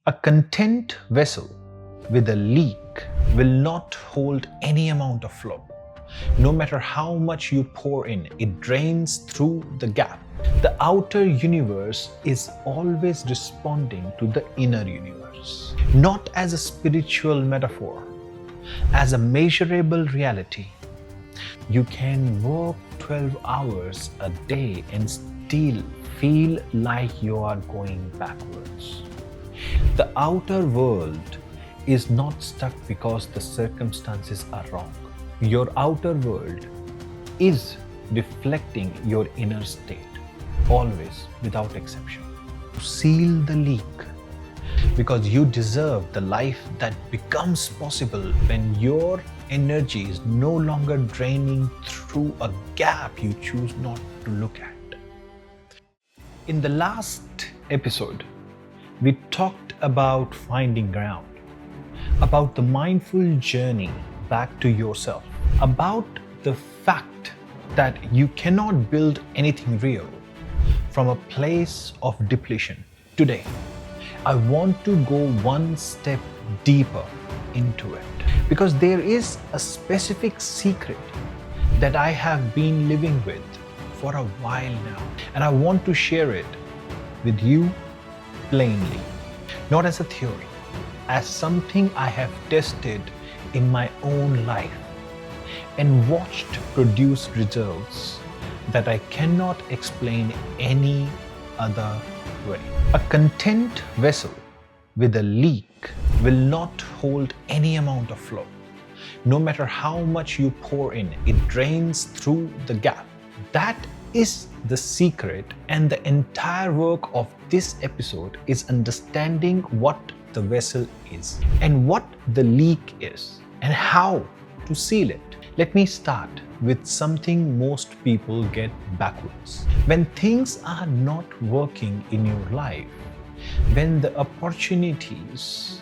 A content vessel with a leak will not hold any amount of flow. No matter how much you pour in, it drains through the gap. The outer universe is always responding to the inner universe, not as a spiritual metaphor, as a measurable reality. You can work 12 hours a day and still feel like you are going backwards. The outer world is not stuck because the circumstances are wrong. Your outer world is reflecting your inner state, always, without exception. Seal the leak because you deserve the life that becomes possible when your energy is no longer draining through a gap you choose not to look at. In the last episode, we talked about finding ground, about the mindful journey back to yourself, about the fact that you cannot build anything real from a place of depletion. Today, I want to go one step deeper into it because there is a specific secret that I have been living with for a while now, and I want to share it with you plainly, not as a theory, as something I have tested in my own life and watched produce results that I cannot explain any other way. A content vessel with a leak will not hold any amount of flow. No matter how much you pour in, it drains through the gap. That is the secret, and the entire work of this episode is understanding what the vessel is and what the leak is and how to seal it. Let me start with something most people get backwards. When things are not working in your life, when the opportunities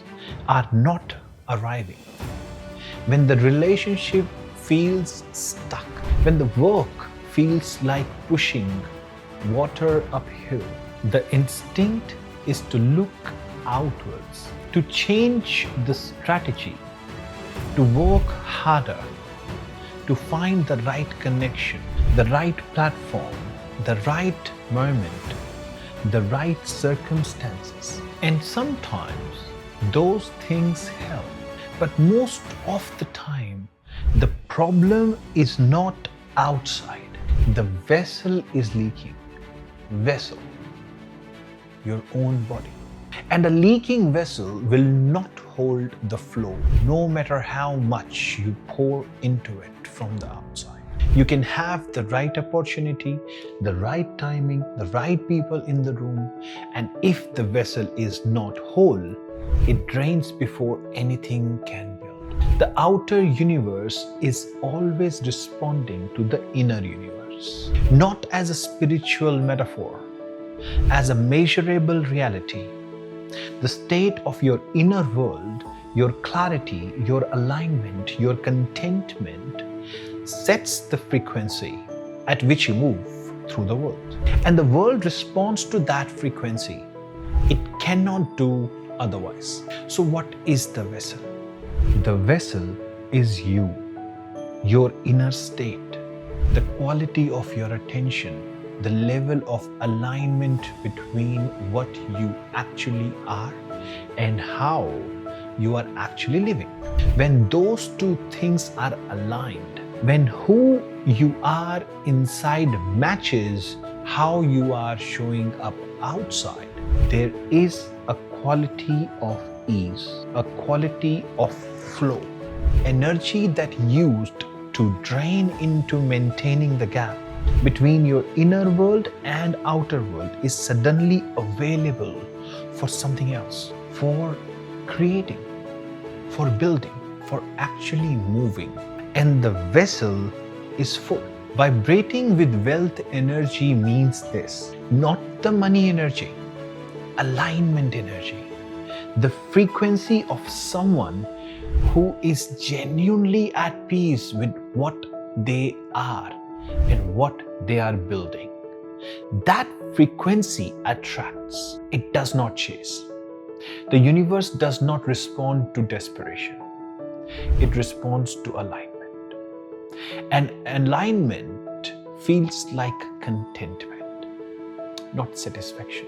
are not arriving, when the relationship feels stuck, when the work feels like pushing water uphill, the instinct is to look outwards, to change the strategy, to work harder, to find the right connection, the right platform, the right moment, the right circumstances. And sometimes those things help, but most of the time, the problem is not outside. The vessel is leaking. Vessel, your own body. And a leaking vessel will not hold the flow, no matter how much you pour into it from the outside. You can have the right opportunity, the right timing, the right people in the room, and if the vessel is not whole, it drains before anything can build. The outer universe is always responding to the inner universe, not as a spiritual metaphor, as a measurable reality. The state of your inner world, your clarity, your alignment, your contentment sets the frequency at which you move through the world. And the world responds to that frequency. It cannot do otherwise. So what is the vessel? The vessel is you, your inner state, the quality of your attention, the level of alignment between what you actually are and how you are actually living. When those two things are aligned, when who you are inside matches how you are showing up outside, there is a quality of ease, a quality of flow, energy that used to drain into maintaining the gap between your inner world and outer world is suddenly available for something else, for creating, for building, for actually moving. And the vessel is full. Vibrating with wealth energy means this, not the money energy, alignment energy, the frequency of someone who is genuinely at peace with what they are and what they are building. That frequency attracts, it does not chase. The universe does not respond to desperation. It responds to alignment. And alignment feels like contentment, not satisfaction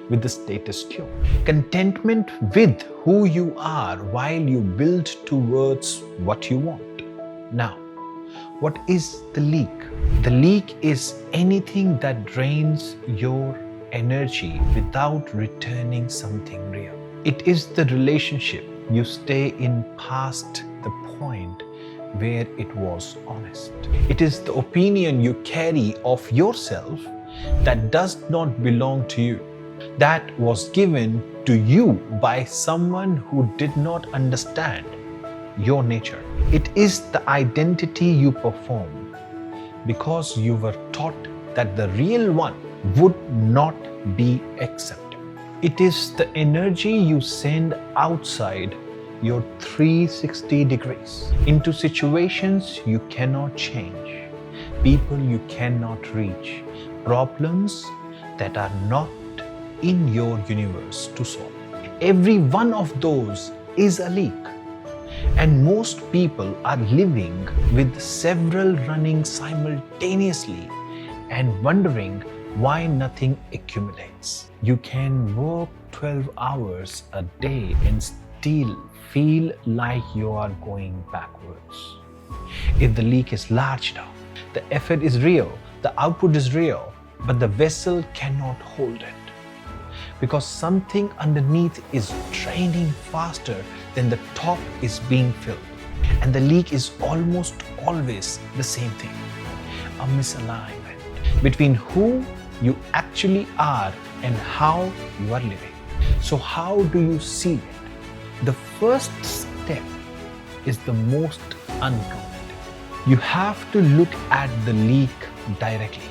with the status quo. Contentment with who you are while you build towards what you want. Now, what is the leak? The leak is anything that drains your energy without returning something real. It is the relationship you stay in past the point where it was honest. It is the opinion you carry of yourself that does not belong to you, that was given to you by someone who did not understand your nature. It is the identity you perform because you were taught that the real one would not be accepted. It is the energy you send outside your 360 degrees into situations you cannot change, people you cannot reach, problems that are not in your universe to solve. Every one of those is a leak. And most people are living with several running simultaneously and wondering why nothing accumulates. You can work 12 hours a day and still feel like you are going backwards. If the leak is large enough, the effort is real, the output is real, but the vessel cannot hold it, because something underneath is draining faster than the top is being filled. And the leak is almost always the same thing, a misalignment between who you actually are and how you are living. So how do you see it? The first step is the most uncomfortable. You have to look at the leak directly,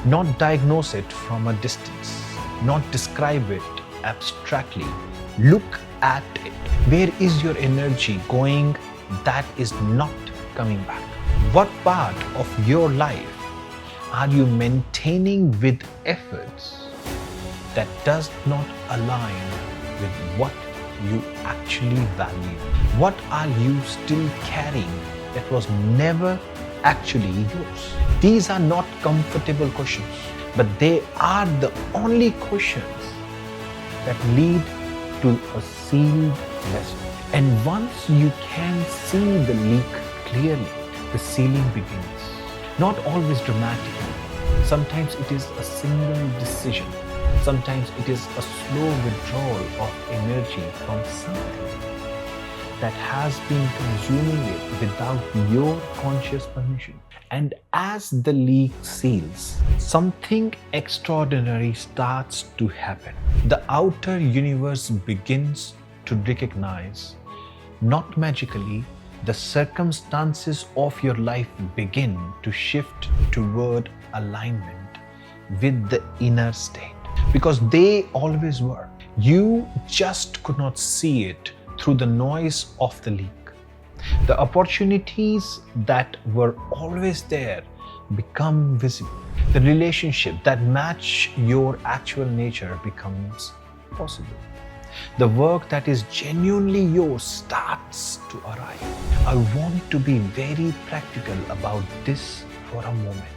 not diagnose it from a distance, not describe it abstractly. Look at it. Where is your energy going that is not coming back? What part of your life are you maintaining with efforts that does not align with what you actually value? What are you still carrying that was never actually yours? These are not comfortable questions, but they are the only questions that lead to a sealed vessel. And once you can see the leak clearly, the sealing begins. Not always dramatically. Sometimes it is a single decision. Sometimes it is a slow withdrawal of energy from something that has been consuming it without your conscious permission. And as the leak seals, something extraordinary starts to happen. The outer universe begins to recognize, not magically, the circumstances of your life begin to shift toward alignment with the inner state, because they always were. You just could not see it through the noise of the leak. The opportunities that were always there become visible. The relationship that match your actual nature becomes possible. The work that is genuinely yours starts to arrive. I want to be very practical about this for a moment.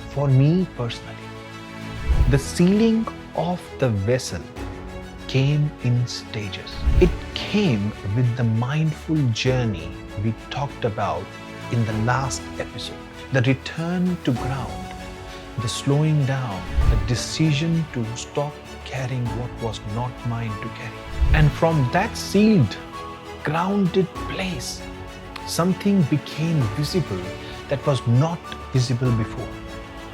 For me personally, the sealing of the vessel came in stages. It came with the mindful journey we talked about in the last episode. The return to ground, the slowing down, the decision to stop carrying what was not mine to carry. And from that sealed, grounded place, something became visible that was not visible before.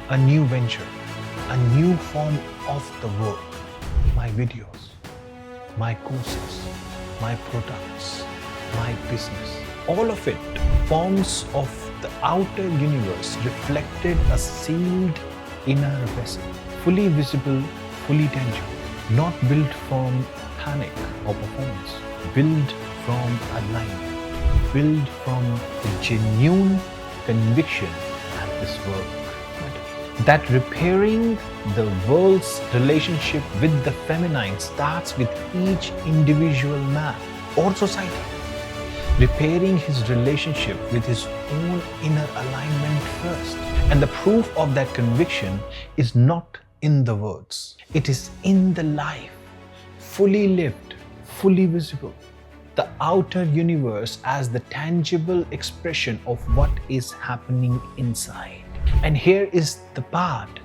A new venture, a new form of the work, my videos, my courses, my products, my business. All of it, forms of the outer universe, reflected a sealed inner vessel, fully visible, fully tangible, not built from panic or performance, built from alignment, built from the genuine conviction that this work matters. that repairing the world's relationship with the feminine starts with each individual man or society repairing his relationship with his own inner alignment first. And the proof of that conviction is not in the words, it is in the life, fully lived, fully visible. The outer universe as the tangible expression of what is happening inside. And here is the part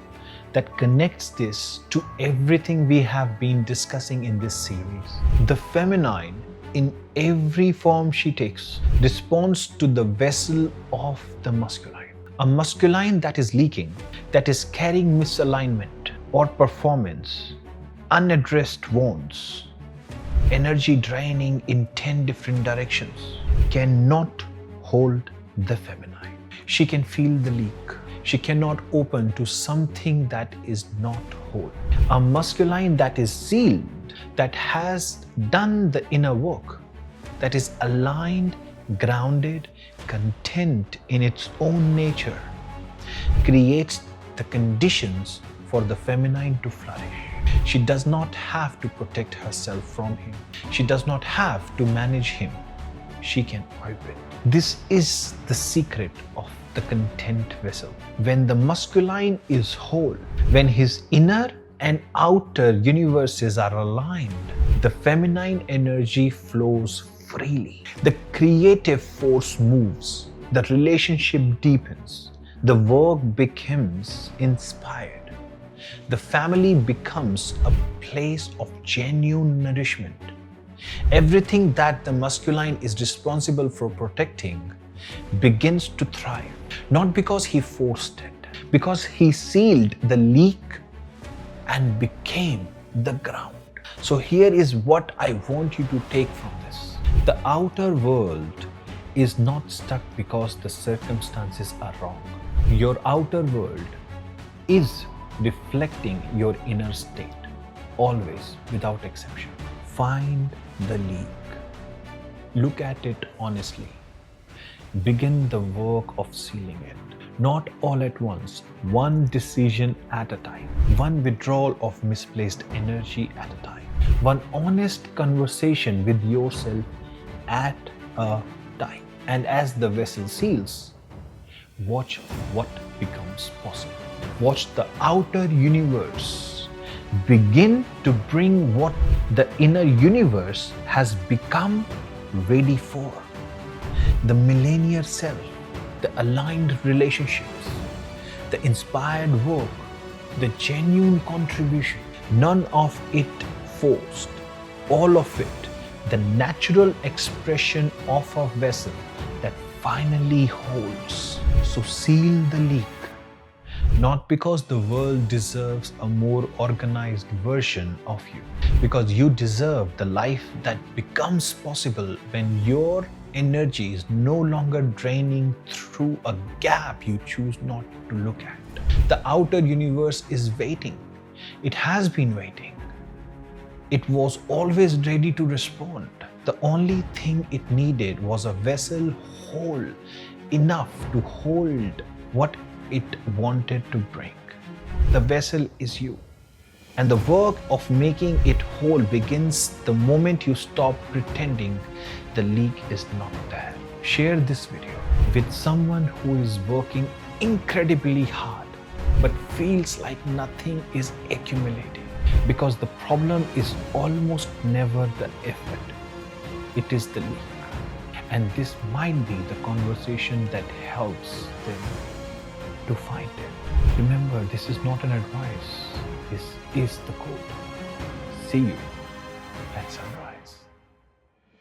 that connects this to everything we have been discussing in this series. The feminine, in every form she takes, responds to the vessel of the masculine. A masculine that is leaking, that is carrying misalignment or performance, unaddressed wounds, energy draining in 10 different directions, cannot hold the feminine. She can feel the leak. She cannot open to something that is not whole. A masculine that is sealed, that has done the inner work, that is aligned, grounded, content in its own nature, creates the conditions for the feminine to flourish. She does not have to protect herself from him. She does not have to manage him. She can orbit. This is the secret of the content vessel. When the masculine is whole, when his inner and outer universes are aligned, the feminine energy flows freely. The creative force moves, the relationship deepens, the work becomes inspired. The family becomes a place of genuine nourishment. Everything that the masculine is responsible for protecting begins to thrive, not because he forced it, because he sealed the leak and became the ground. So here is what I want you to take from this. The outer world is not stuck because the circumstances are wrong. Your outer world is reflecting your inner state, always, without exception. Find the leak. Look at it honestly. Begin the work of sealing it. Not all at once, one decision at a time, one withdrawal of misplaced energy at a time, one honest conversation with yourself at a time. And as the vessel seals, watch what becomes possible. Watch the outer universe begin to bring what the inner universe has become ready for. The millennial self, the aligned relationships, the inspired work, the genuine contribution, none of it forced, all of it, the natural expression of a vessel that finally holds. So seal the leak, not because the world deserves a more organized version of you, because you deserve the life that becomes possible when your energy is no longer draining through a gap you choose not to look at. The outer universe is waiting. It has been waiting. It was always ready to respond. The only thing it needed was a vessel whole enough to hold what it wanted to bring. The vessel is you. And the work of making it whole begins the moment you stop pretending the leak is not there. Share this video with someone who is working incredibly hard but feels like nothing is accumulating, because the problem is almost never the effort, it is the leak. And this might be the conversation that helps them to find it. Remember, this is not an advice. This is the code. See you at sunrise.